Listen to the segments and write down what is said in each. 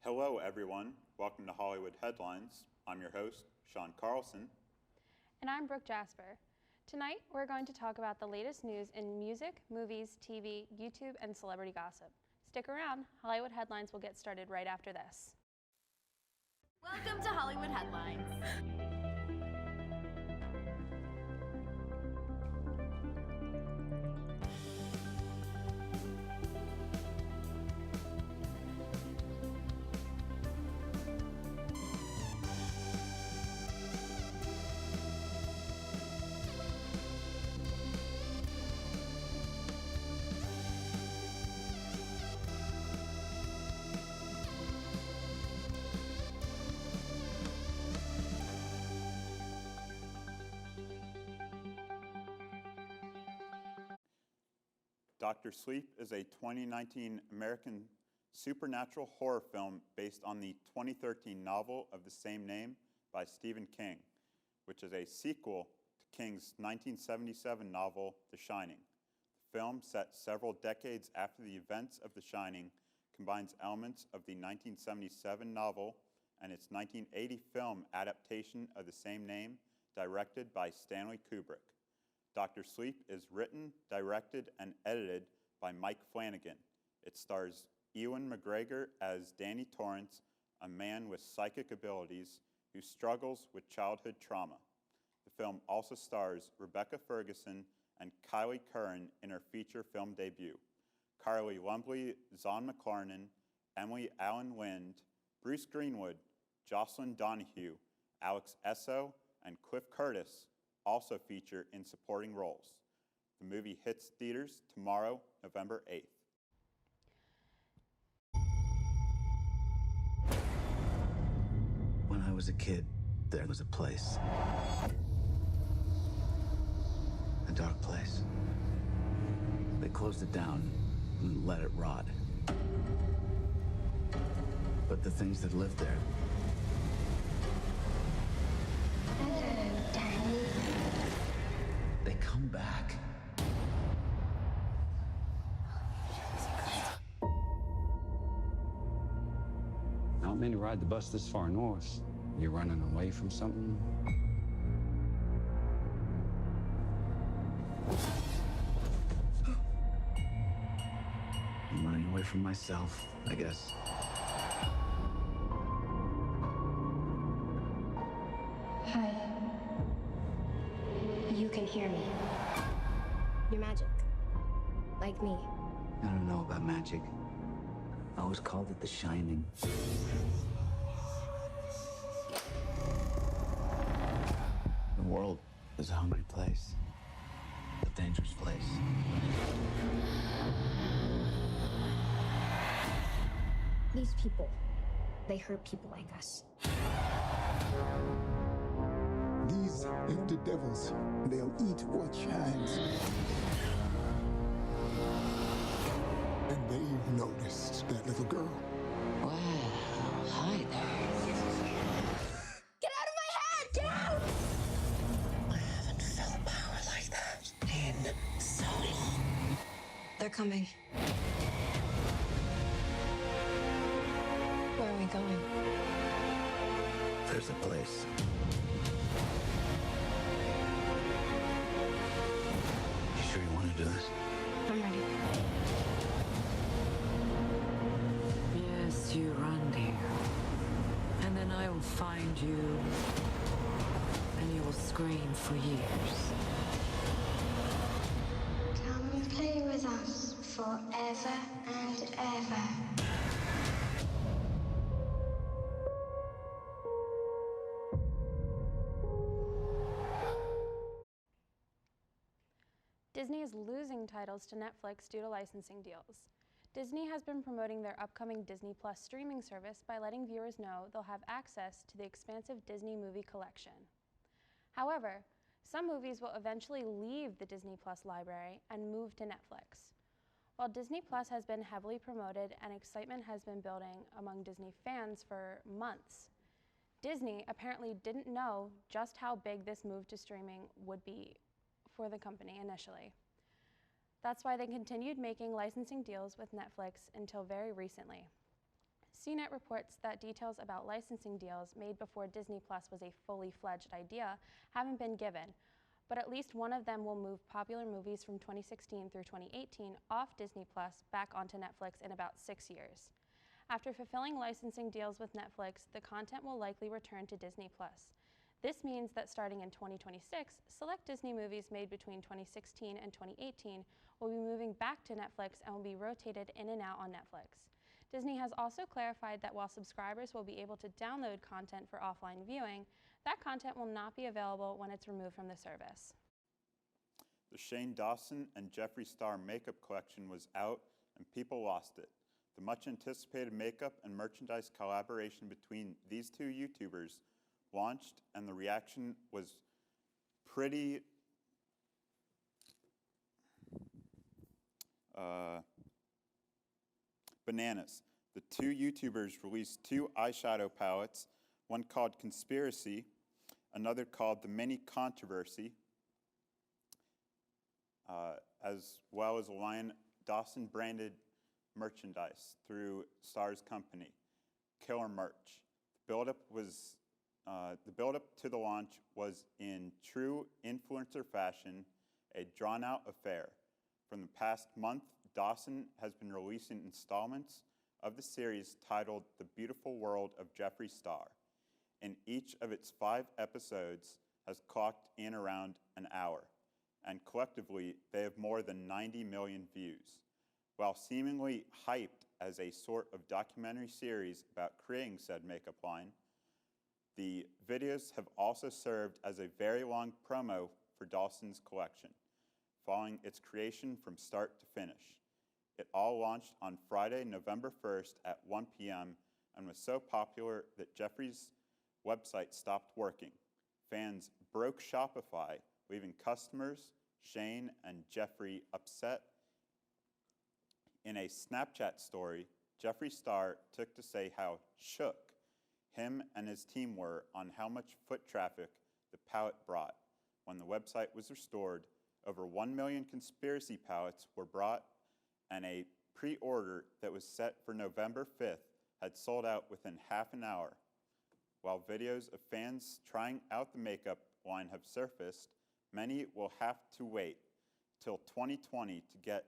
Hello, everyone. Welcome to Hollywood Headlines. I'm your host, Sean Carlson. And I'm Brooke Jasper. Tonight, we're going to talk about the latest news in music, movies, TV, YouTube, and celebrity gossip. Stick around. Hollywood Headlines will get started right after this. Welcome to Hollywood Headlines. Dr. Sleep is a 2019 American supernatural horror film based on the 2013 novel of the same name by Stephen King, which is a sequel to King's 1977 novel, The Shining. The film, set several decades after the events of The Shining, combines elements of the 1977 novel and its 1980 film adaptation of the same name, directed by Stanley Kubrick. Dr. Sleep is written, directed, and edited by Mike Flanagan. It stars Ewan McGregor as Danny Torrance, a man with psychic abilities who struggles with childhood trauma. The film also stars Rebecca Ferguson and Kylie Curran in her feature film debut. Carly Lumbly, Zahn McClarnon, Emily Allen Lind, Bruce Greenwood, Jocelyn Donahue, Alex Esso, and Cliff Curtis also feature in supporting roles. The movie hits theaters tomorrow, November 8th. When I was a kid, there was a place. A dark place. They closed it down and let it rot. But the things that lived there, they come back. Not many ride the bus this far north. You're running away from something? I'm running away from myself, I guess. Hi. You can hear me. You're magic. Like me. I don't know about magic. I always called it The Shining. The world is a hungry place. A dangerous place. These people, they hurt people like us. These are the devils. They'll eat what shines. And they've noticed that little girl. Wow, hi there. Get out of my head! Get out! I haven't felt power like that in so long. They're coming. Where are we going? There's a place. You sure you want to do this? I'm ready. Yes, you run, dear. And then I will find you, and you will scream for years. Come and play with us forever and ever. Disney is losing titles to Netflix due to licensing deals. Disney has been promoting their upcoming Disney Plus streaming service by letting viewers know they'll have access to the expansive Disney movie collection. However, some movies will eventually leave the Disney Plus library and move to Netflix. While Disney Plus has been heavily promoted and excitement has been building among Disney fans for months, Disney apparently didn't know just how big this move to streaming would be for the company initially. That's why they continued making licensing deals with Netflix until very recently. CNET reports that details about licensing deals made before Disney Plus was a fully fledged idea haven't been given, but at least one of them will move popular movies from 2016 through 2018 off Disney Plus back onto Netflix in about 6 years. After fulfilling licensing deals with Netflix, the content will likely return to Disney Plus. This means that starting in 2026, select Disney movies made between 2016 and 2018 will be moving back to Netflix and will be rotated in and out on Netflix. Disney has also clarified that while subscribers will be able to download content for offline viewing, that content will not be available when it's removed from the service. The Shane Dawson and Jeffree Star makeup collection was out and people lost it. The much anticipated makeup and merchandise collaboration between these two YouTubers launched, and the reaction was pretty bananas. The two YouTubers released 2 eyeshadow palettes, one called Conspiracy, another called The Mini Controversy, as well as a line Dawson branded merchandise through Star's company, Killer Merch. The build-up to the launch was in true influencer fashion, a drawn-out affair. From the past month, Dawson has been releasing installments of the series titled The Beautiful World of Jeffree Star, and each of its 5 episodes has clocked in around an hour, and collectively they have more than 90 million views. While seemingly hyped as a sort of documentary series about creating said makeup line, the videos have also served as a very long promo for Dawson's collection, following its creation from start to finish. It all launched on Friday, November 1st at 1 p.m. and was so popular that Jeffree's website stopped working. Fans broke Shopify, leaving customers, Shane and Jeffree, upset. In a Snapchat story, Jeffree Star took to say how shook him and his team were on how much foot traffic the palette brought. When the website was restored, over 1 million Conspiracy palettes were brought, and a pre-order that was set for November 5th had sold out within half an hour. While videos of fans trying out the makeup line have surfaced, many will have to wait till 2020 to get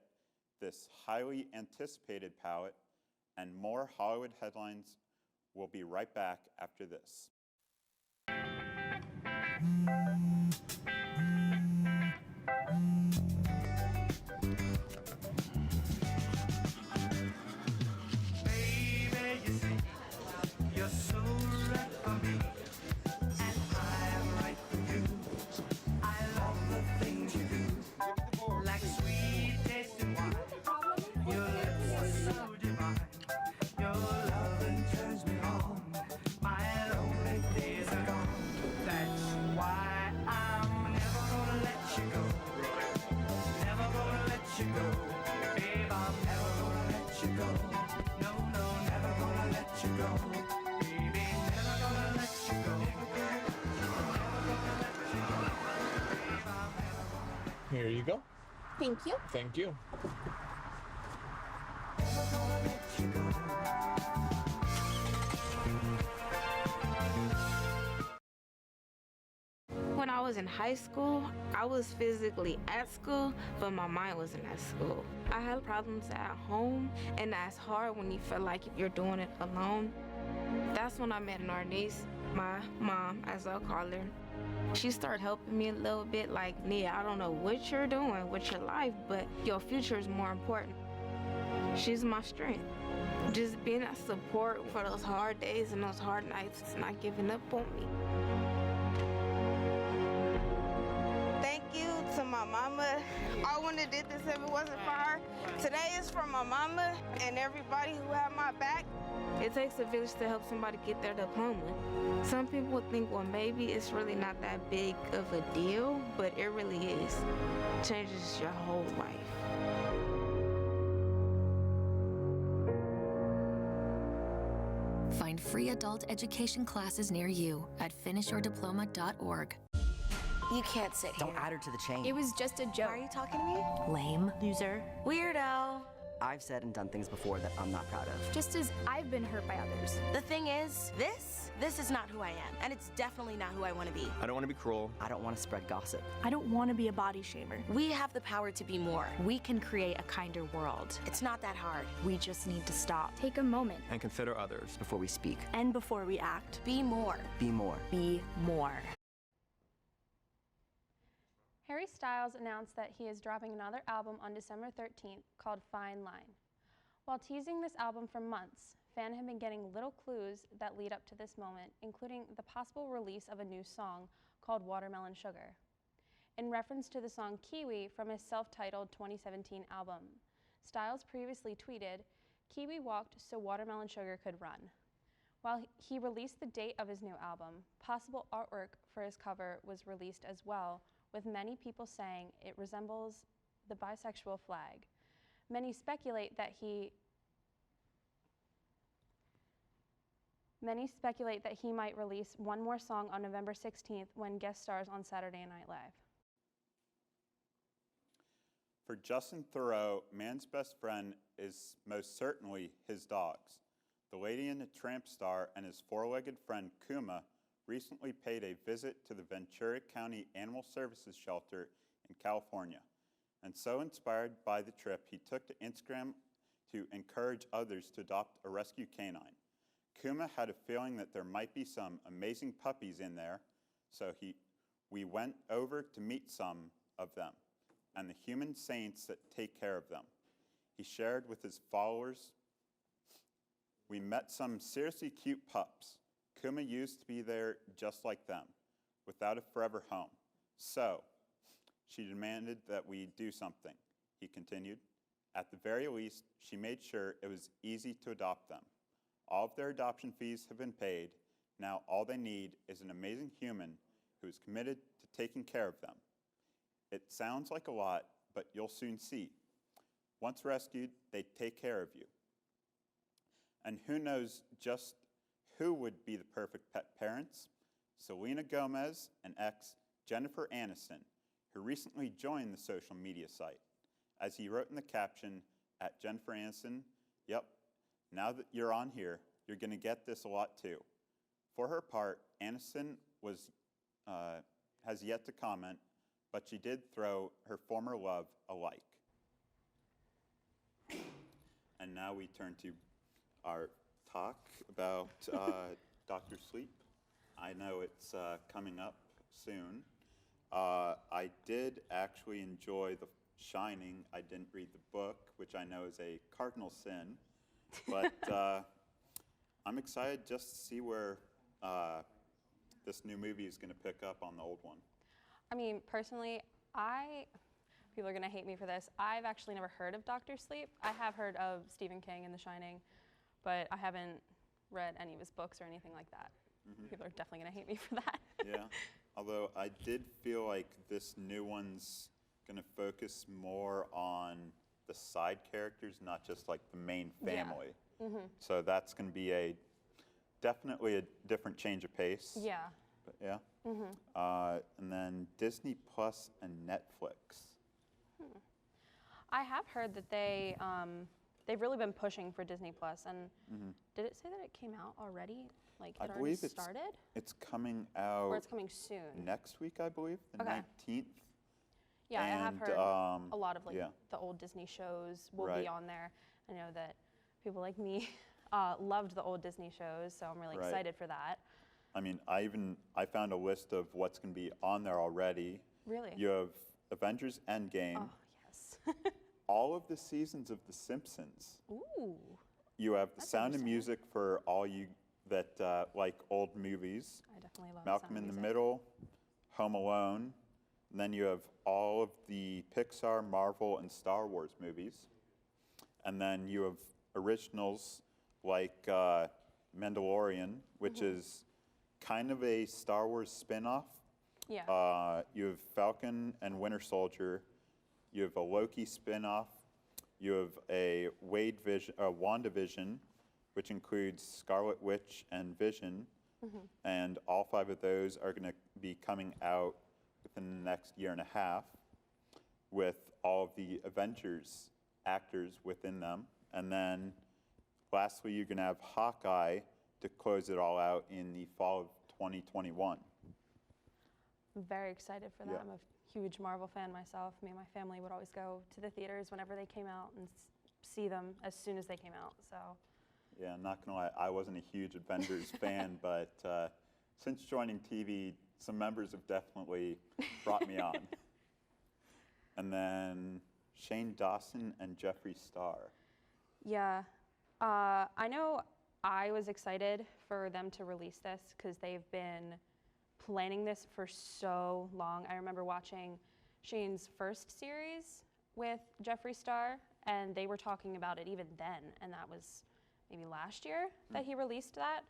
this highly anticipated palette, and more Hollywood headlines. Will be right back after this. Baby, you see, you're so right for me, and I'm right for you. I love the things you do, like sweet tasting wine. Your lips are so divine. Your loving turns me on. My lonely days are gone. That's why I'm never gonna let you go. Never gonna let you go. Babe, I'm never gonna let you go. No, no, never gonna let you go. Baby, never gonna let you go. Here you go. Thank you. Thank you. When I was in high school, I was physically at school, but my mind wasn't at school. I had problems at home, and that's hard when you feel like you're doing it alone. That's when I met Narnese, my mom, as I'll call her. She started helping me a little bit, like, Nia, I don't know what you're doing with your life, but your future is more important. She's my strength. Just being that support for those hard days and those hard nights, not giving up on me. Thank you to my mama. I wouldn't have did this if it wasn't for her. Today is for my mama and everybody who had my back. It takes a village to help somebody get their diploma. Some people think, well, maybe it's really not that big of a deal, but it really is. It changes your whole life. Find free adult education classes near you at finishyourdiploma.org. You can't sit here. Don't add her to the chain. It was just a joke. Why are you talking to me? Lame. Loser. Weirdo. I've said and done things before that I'm not proud of. Just as I've been hurt by others. The thing is, this is not who I am, and it's definitely not who I want to be. I don't want to be cruel. I don't want to spread gossip. I don't want to be a body shamer. We have the power to be more. We can create a kinder world. It's not that hard. We just need to stop. Take a moment. And consider others before we speak. And before we act. Be more. Be more. Be more. Harry Styles announced that he is dropping another album on December 13th called Fine Line. While teasing this album for months, fans have been getting little clues that lead up to this moment, including the possible release of a new song called Watermelon Sugar, in reference to the song Kiwi from his self-titled 2017 album. Styles previously tweeted, "Kiwi walked so Watermelon Sugar could run." While he released the date of his new album, possible artwork for his cover was released as well, with many people saying it resembles the bisexual flag. Many speculate that he might release one more song on November 16th when guest stars on Saturday Night Live. For Justin Theroux, man's best friend is most certainly his dogs. The Lady and the Tramp star and his four-legged friend Kuma recently paid a visit to the Ventura County Animal Services Shelter in California. And so inspired by the trip, he took to Instagram to encourage others to adopt a rescue canine. Kuma had a feeling that there might be some amazing puppies in there, so we went over to meet some of them and the human saints that take care of them. He shared with his followers, "We met some seriously cute pups. Kuma used to be there just like them, without a forever home. So, she demanded that we do something," he continued. "At the very least, she made sure it was easy to adopt them. All of their adoption fees have been paid. Now all they need is an amazing human who is committed to taking care of them. It sounds like a lot, but you'll soon see. Once rescued, they take care of you." And who knows just who would be the perfect pet parents? Selena Gomez and ex Jennifer Aniston, who recently joined the social media site. As he wrote in the caption, at Jennifer Aniston, "Yep, now that you're on here, you're going to get this a lot too." For her part, Aniston has yet to comment, but she did throw her former love a like. And now we turn to our talk about Dr. Sleep. I know it's coming up soon. I did actually enjoy The Shining. I didn't read the book, which I know is a cardinal sin. But I'm excited just to see where this new movie is going to pick up on the old one. I mean, personally, people are going to hate me for this. I've actually never heard of Dr. Sleep. I have heard of Stephen King and The Shining, but I haven't read any of his books or anything like that. Mm-hmm. People are definitely going to hate me for that. Yeah, although I did feel like this new one's going to focus more on the side characters, not just like the main family. Yeah. Mm-hmm. So that's going to be definitely a different change of pace. Yeah. But yeah. Mm-hmm. And then Disney Plus and Netflix. I have heard that they've really been pushing for Disney Plus, and did it say that it came out already? Like I it believe already started? It's coming out. Or it's coming soon. Next week, I believe, the 19th. Yeah, and, I have heard a lot of the old Disney shows will be on there. I know that people like me loved the old Disney shows, so I'm really excited for that. I mean, I found a list of what's going to be on there already. Really? You have Avengers Endgame. Oh, yes. All of the seasons of The Simpsons. Ooh. You have The Sound of Music for all you that like old movies. I definitely love Malcolm in the Middle, Home Alone. And then you have all of the Pixar, Marvel, and Star Wars movies. And then you have originals like Mandalorian, which is kind of a Star Wars spin-off. Yeah. You have Falcon and Winter Soldier. You have a Loki spin-off. You have a WandaVision, which includes Scarlet Witch and Vision. And all 5 of those are going to be coming out within the next year and a half, with all of the Avengers actors within them. And then lastly, you're going to have Hawkeye to close it all out in the fall of 2021. I'm very excited for that. Yeah. I'm a huge Marvel fan myself. Me and my family would always go to the theaters whenever they came out and see them as soon as they came out. So Yeah, I'm not going to lie, I wasn't a huge Avengers fan, but since joining TV, some members have definitely brought me on. And then Shane Dawson and Jeffree Star. yeah, I know I was excited for them to release this because they've been planning this for so long. I remember watching Shane's first series with Jeffree Star, and they were talking about it even then, and that was maybe last year that he released that.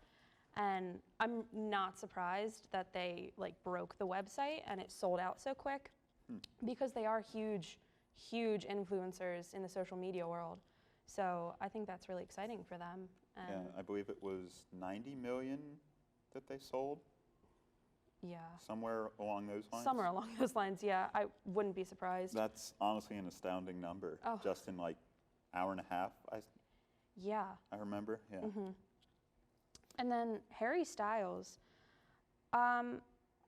And I'm not surprised that they broke the website and it sold out so quick because they are huge influencers in the social media world. So I think that's really exciting for them. And Yeah, I believe it was 90 million that they sold, yeah, somewhere along those lines. somewhere along those lines, yeah, I wouldn't be surprised. That's honestly an astounding number. Oh. Just in hour and a half, Yeah. I remember. Yeah. And then Harry Styles, I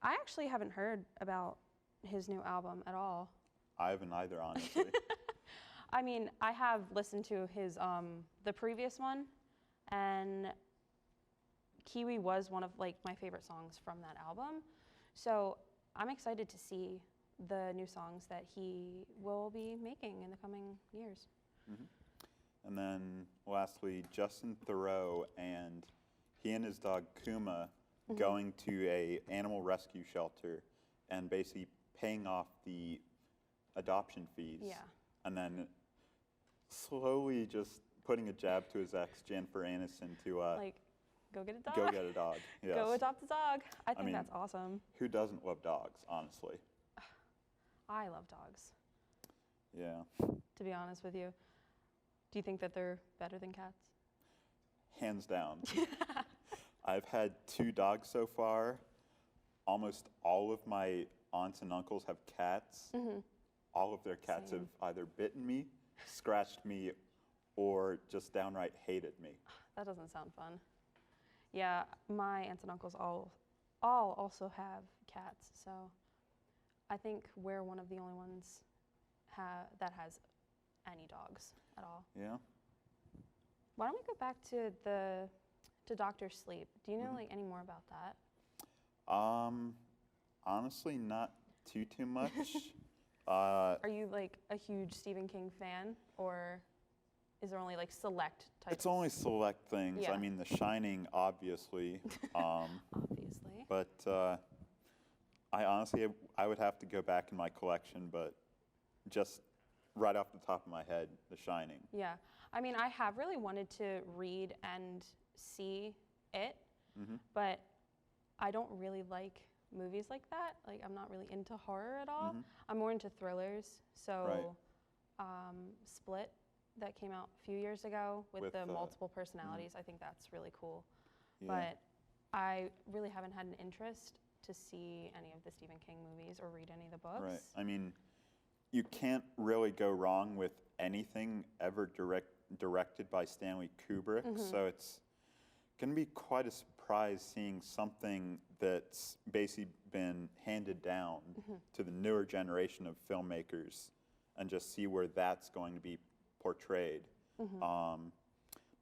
actually haven't heard about his new album at all. I haven't either, honestly. I mean, I have listened to his the previous one, and Kiwi was one of my favorite songs from that album. So I'm excited to see the new songs that he will be making in the coming years. And then lastly, Justin Theroux and he and his dog Kuma going to a animal rescue shelter and basically paying off the adoption fees. Yeah. And then slowly just putting a jab to his ex, Jennifer Aniston, to Go get a dog. go get a dog. Yes. Go adopt a dog. I think mean, that's awesome. Who doesn't love dogs, honestly? I love dogs, Yeah. to be honest with you. Do you think that they're better than cats? Hands down. I've had 2 dogs so far. Almost all of my aunts and uncles have cats. All of their cats Same. have either bitten me, scratched me, or just downright hated me. That doesn't sound fun. Yeah, my aunts and uncles all also have cats, so I think we're one of the only ones that has any dogs at all. Yeah. Why don't we go back to Dr. Sleep? Do you know any more about that? Honestly, not too much. Are you a huge Stephen King fan, or is there only select types? It's only select things. Yeah. I mean, The Shining, obviously. Obviously. But I honestly, I would have to go back in my collection, but just right off the top of my head, The Shining. Yeah, I mean, I have really wanted to read and see it, but I don't really like movies like that. I'm not really into horror at all. I'm more into thrillers. So, Split, that came out a few years ago with the multiple personalities. I think that's really cool. Yeah. But I really haven't had an interest to see any of the Stephen King movies or read any of the books. Right. I mean, you can't really go wrong with anything ever directed by Stanley Kubrick. So it's going to be quite a surprise seeing something that's basically been handed down to the newer generation of filmmakers and just see where that's going to be portrayed.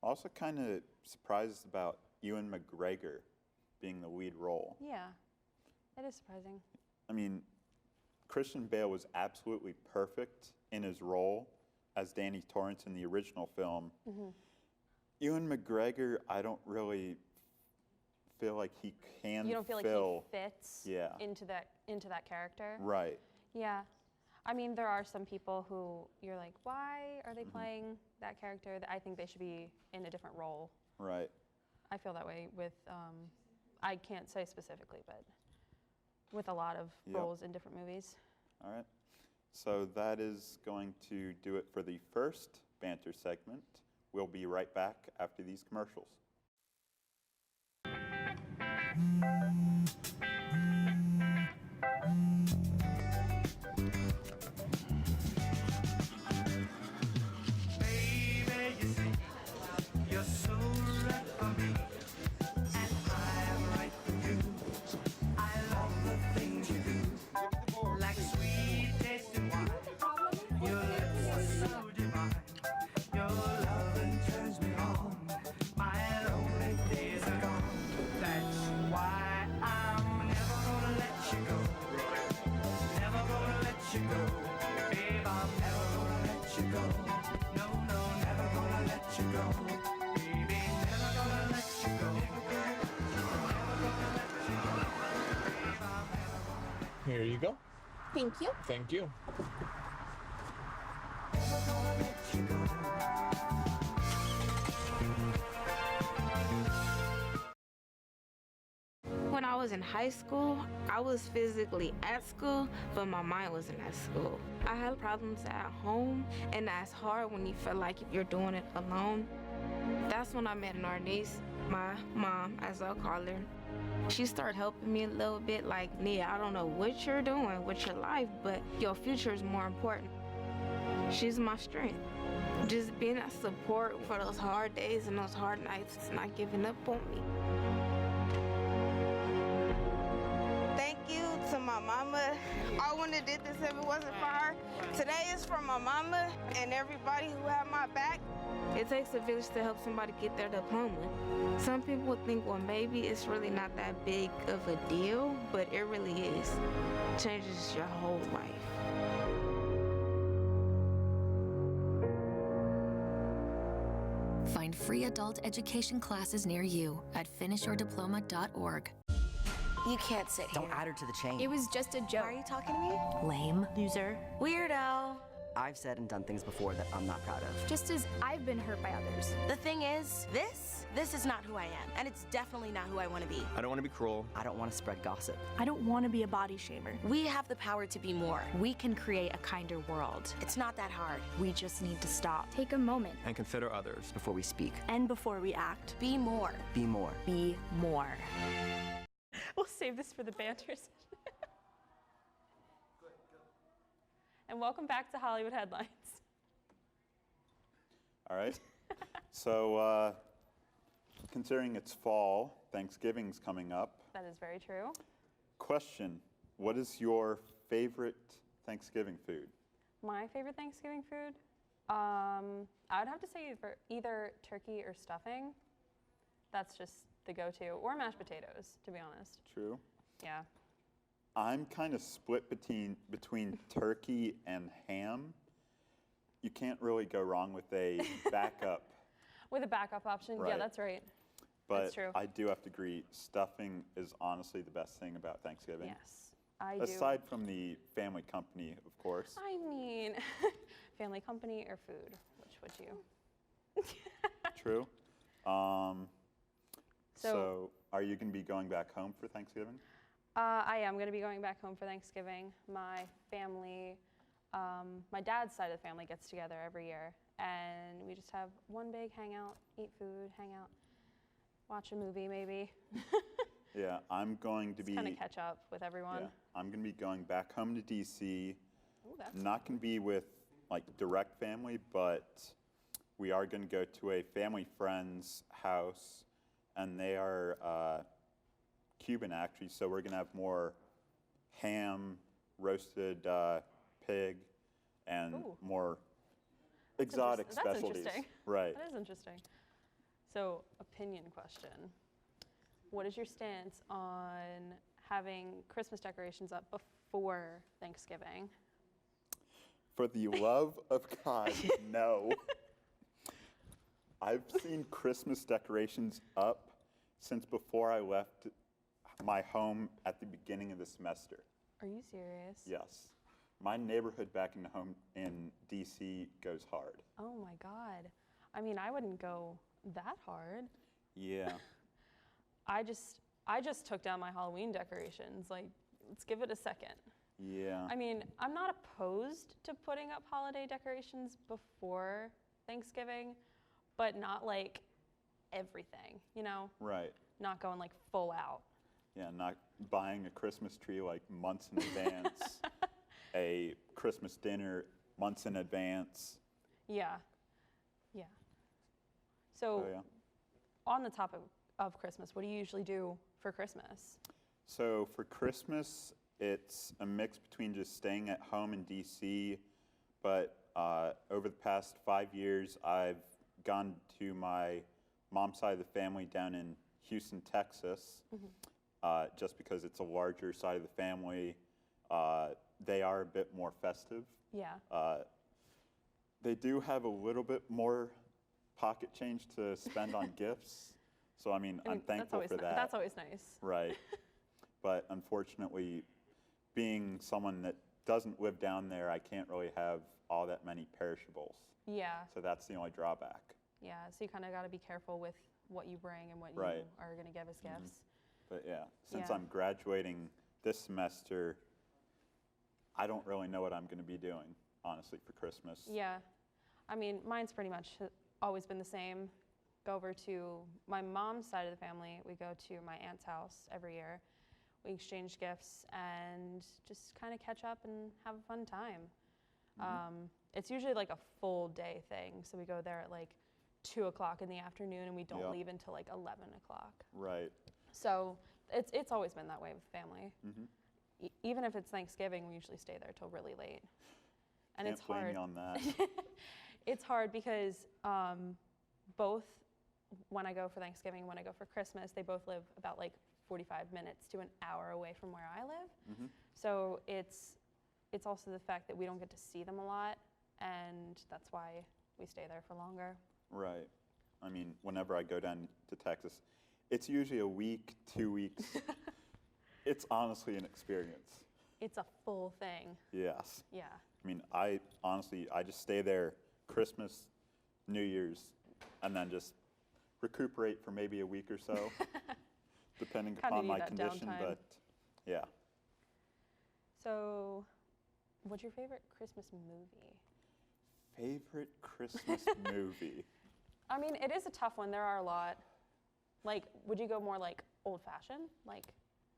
Also kind of surprised about Ewan McGregor being the lead role. Yeah, it is surprising. I mean, Christian Bale was absolutely perfect in his role as Danny Torrance in the original film. Ewan McGregor, I don't really feel like he can You don't feel like he fits into that character? Right. Yeah. I mean, there are some people who you're like, why are they playing that character? I think they should be in a different role. Right. I feel that way with, I can't say specifically, but with a lot of roles in different movies. All right. So that is going to do it for the first banter segment. We'll be right back after these commercials. you go. Thank you. Thank you. When I was in high school, I was physically at school, but my mind wasn't at school. I had problems at home, and that's hard when you feel like you're doing it alone. That's when I met an artist, my mom, as I'll call her. She started helping me a little bit, like, Nia, I don't know what you're doing with your life, but your future is more important. She's my strength. Just being a support for those hard days and those hard nights, not giving up on me. Thank you to my mama. I wouldn't have did this if it wasn't for her. Today is for my mama and everybody who had my back. It takes a village to help somebody get their diploma. Some people would think, well, maybe it's really not that big of a deal, but it really is. It changes your whole life. Find free adult education classes near you at finishyourdiploma.org. You can't sit here. Don't add her to the chain. It was just a joke. Why are you talking to me? Lame. Loser. Weirdo. I've said and done things before that I'm not proud of. Just as I've been hurt by others. The thing is, this is not who I am, and it's definitely not who I want to be. I don't want to be cruel. I don't want to spread gossip. I don't want to be a body shamer. We have the power to be more. We can create a kinder world. It's not that hard. We just need to stop. Take a moment. And consider others before we speak. And before we act. Be more. Be more. Be more. We'll save this for the banter session. And welcome back to Hollywood Headlines. All right. So, considering it's fall, Thanksgiving's coming up. That is very true. Question, what is your favorite Thanksgiving food? My favorite Thanksgiving food? I would have to say either turkey or stuffing. That's just the go-to, or mashed potatoes, to be honest. True. Yeah. I'm kind of split between turkey and ham. You can't really go wrong with a backup. With a backup option, Right. yeah, that's right. But That's true. I do have to agree, stuffing is honestly the best thing about Thanksgiving. Yes, I do. Aside from the family company, of course. I mean, family company or food, which would you? True. So are you going to be going back home for Thanksgiving? I am going to be going back home for Thanksgiving. My family, my dad's side of the family gets together every year, and we just have one big hangout, eat food, hang out, watch a movie maybe. Yeah, I'm going to be kind of catch up with everyone. Yeah, I'm going to be going back home to DC. Ooh, that's Not going to be with like direct family, but we are going to go to a family friend's house, and they are Cuban actually, so we're going to have more ham, roasted pig, and Ooh. more exotic That's specialties. interesting. Right. That is interesting. So, opinion question. What is your stance on having Christmas decorations up before Thanksgiving? For the love of God, no. I've seen Christmas decorations up since before I left my home at the beginning of the semester. Are you serious? Yes. My neighborhood back in home in DC goes hard. Oh my God. I mean, I wouldn't go that hard. Yeah. I just took down my Halloween decorations. Like, let's give it a second. Yeah. I mean, I'm not opposed to putting up holiday decorations before Thanksgiving, but not like everything, you know? Right. Not going like full out. Yeah, not buying a Christmas tree like months in advance, a Christmas dinner months in advance. Yeah. Yeah. So, Oh, yeah. on the topic of Christmas, what do you usually do for Christmas? So for Christmas, it's a mix between just staying at home in DC, but over the past 5 years, I've gone to my mom's side of the family down in Houston, Texas, just because it's a larger side of the family. They are a bit more festive. Yeah. They do have a little bit more pocket change to spend on gifts. So, I mean, I'm thankful for that. That's always nice. Right. But unfortunately, being someone that doesn't live down there, I can't really have all that many perishables. Yeah. So that's the only drawback. Yeah, so you kind of got to be careful with what you bring and what you Right. are going to give as gifts. But yeah, since Yeah. I'm graduating this semester, I don't really know what I'm going to be doing, honestly, for Christmas. Yeah. I mean, mine's pretty much always been the same. Go over to my mom's side of the family. We go to my aunt's house every year. We exchange gifts and just kind of catch up and have a fun time. It's usually like a full day thing. So we go there at like 2 o'clock in the afternoon and we don't Yep. leave until like 11 o'clock. Right. So it's always been that way with family. Even if it's Thanksgiving, we usually stay there till really late. And Can't it's blame hard. you on that. It's hard because both when I go for Thanksgiving and when I go for Christmas, they both live about like 45 minutes to an hour away from where I live. So it's also the fact that we don't get to see them a lot, and that's why we stay there for longer. Right. I mean, whenever I go down to Texas, it's usually a week, 2 weeks. It's honestly an experience. It's a full thing. Yes. Yeah. I mean, I just stay there Christmas, New Year's, and then just recuperate for maybe a week or so, depending Kinda upon need my that condition. downtime. But yeah. So, what's your favorite Christmas movie? Favorite Christmas movie? I mean, it is a tough one. There are a lot. Like, would you go more like old-fashioned? Like,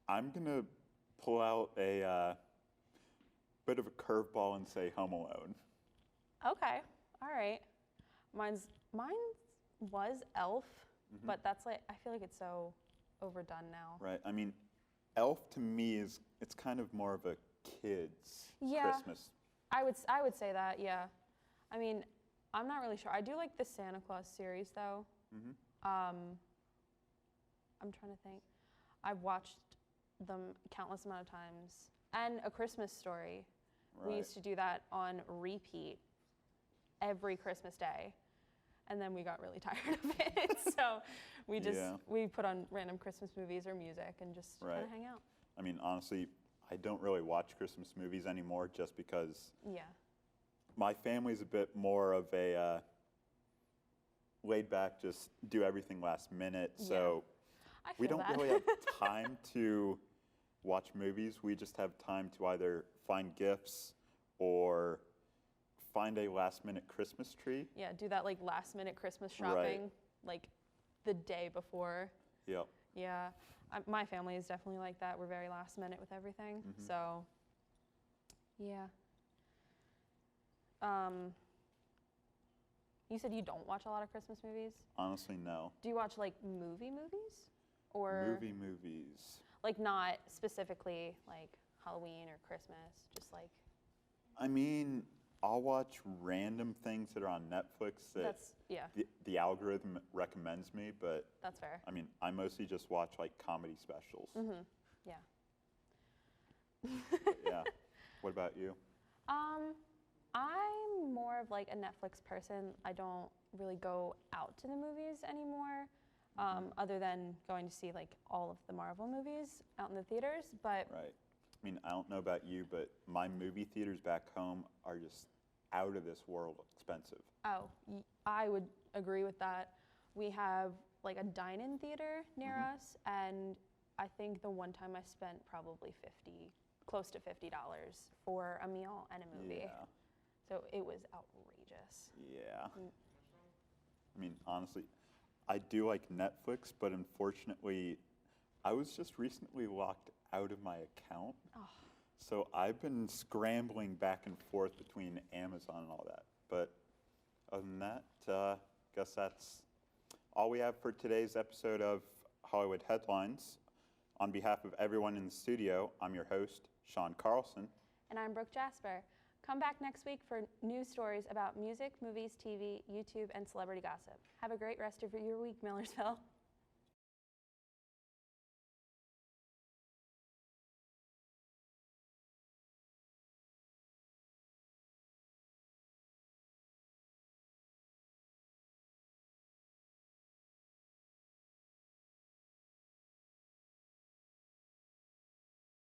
I'm gonna pull out a bit of a curveball and say Home Alone. okay, all right. Mine was Elf, but that's like, I feel like it's so overdone now. Right. I mean, Elf to me it's kind of more of a kid's Yeah. Christmas. I would say that, yeah. I mean, I'm not really sure. I do like the Santa Claus series though. I'm trying to think. I've watched them countless amount of times. And A Christmas Story. We Right. used to do that on repeat every Christmas day. And then we got really tired of it. So we just, Yeah. we put on random Christmas movies or music and just kind Right. of hang out. I mean, honestly, I don't really watch Christmas movies anymore just because Yeah. my family's a bit more of a laid back, just do everything last minute. So I we feel don't that. really have time to watch movies. We just have time to either find gifts or find a last minute Christmas tree. Yeah, do that like last minute Christmas Right. shopping, like the day before. Yep. Yeah, my family is definitely like that. We're very last minute with everything. So, yeah. You said you don't watch a lot of Christmas movies. Honestly, no. Do you watch like movies, or Movies. like not specifically like Halloween or Christmas, just like I mean, I'll watch random things that are on Netflix that that's yeah, the algorithm recommends me, but that's fair. I mean, I mostly just watch like comedy specials. Yeah. But yeah. What about you? I'm more of like a Netflix person. I don't really go out to the movies anymore, other than going to see like all of the Marvel movies out in the theaters. But Right. I mean, I don't know about you, but my movie theaters back home are just out of this world expensive. I would agree with that. We have like a dine-in theater near us, and I think the one time I spent probably close to $50 for a meal and a movie. Yeah. So it was outrageous. Yeah. I mean, honestly, I do like Netflix, but unfortunately, I was just recently locked out of my account. So I've been scrambling back and forth between Amazon and all that. But other than that, guess that's all we have for today's episode of Hollywood Headlines. On behalf of everyone in the studio, I'm your host, Sean Carlson. And I'm Brooke Jasper. Come back next week for news stories about music, movies, TV, YouTube, and celebrity gossip. Have a great rest of your week, Millersville.